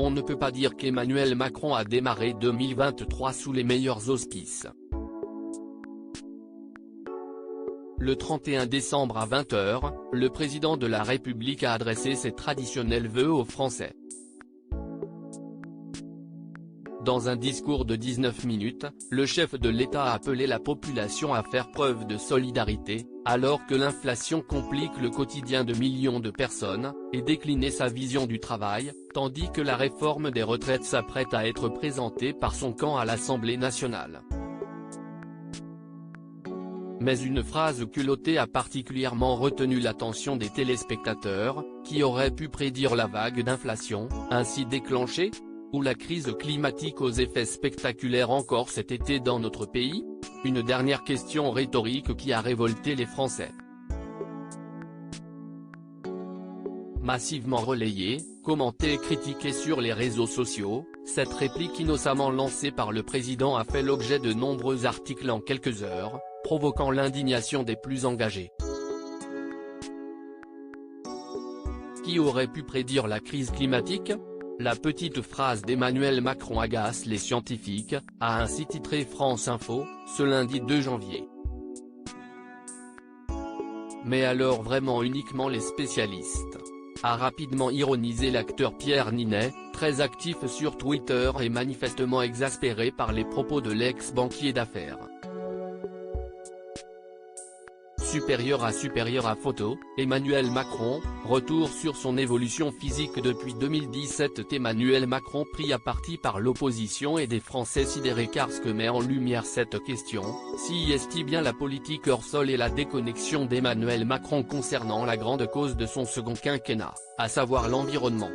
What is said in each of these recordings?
on ne peut pas dire qu'Emmanuel Macron a démarré 2023 sous les meilleurs auspices. Le 31 décembre à 20 h, le président de la République a adressé ses traditionnels vœux aux Français. Dans un discours de 19 minutes, le chef de l'État a appelé la population à faire preuve de solidarité, alors que l'inflation complique le quotidien de millions de personnes, et décliné sa vision du travail, tandis que la réforme des retraites s'apprête à être présentée par son camp à l'Assemblée nationale. Mais une phrase culottée a particulièrement retenu l'attention des téléspectateurs, qui auraient pu prédire la vague d'inflation, ainsi déclenchée ? Ou la crise climatique aux effets spectaculaires encore cet été dans notre pays ? Une dernière question rhétorique qui a révolté les Français. Massivement relayée, commentée et critiquée sur les réseaux sociaux, cette réplique innocemment lancée par le président a fait l'objet de nombreux articles en quelques heures, provoquant l'indignation des plus engagés. Qui aurait pu prédire la crise climatique ? La petite phrase d'Emmanuel Macron agace les scientifiques, a ainsi titré France Info, ce lundi 2 janvier. Mais alors vraiment uniquement les spécialistes ? A rapidement ironisé l'acteur Pierre Ninet, très actif sur Twitter et manifestement exaspéré par les propos de l'ex-banquier d'affaires. Supérieur à photo, Emmanuel Macron, retour sur son évolution physique depuis 2017. Emmanuel Macron pris à partie par l'opposition et des Français sidérés car ce que met en lumière cette question, si est-il bien la politique hors sol et la déconnexion d'Emmanuel Macron concernant la grande cause de son second quinquennat, à savoir l'environnement.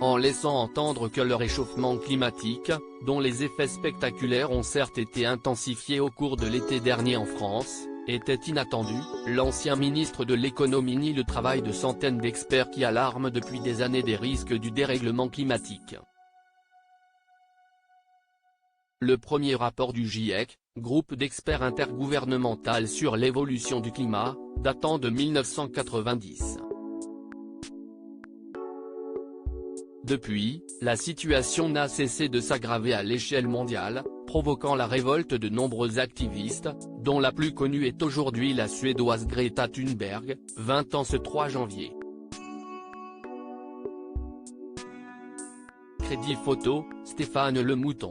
En laissant entendre que le réchauffement climatique, dont les effets spectaculaires ont certes été intensifiés au cours de l'été dernier en France, était inattendu, l'ancien ministre de l'économie nie le travail de centaines d'experts qui alarment depuis des années des risques du dérèglement climatique. Le premier rapport du GIEC, groupe d'experts intergouvernemental sur l'évolution du climat, datant de 1990. Depuis, la situation n'a cessé de s'aggraver à l'échelle mondiale, provoquant la révolte de nombreux activistes, dont la plus connue est aujourd'hui la Suédoise Greta Thunberg, 20 ans ce 3 janvier. Crédit photo, Stéphane Le Mouton.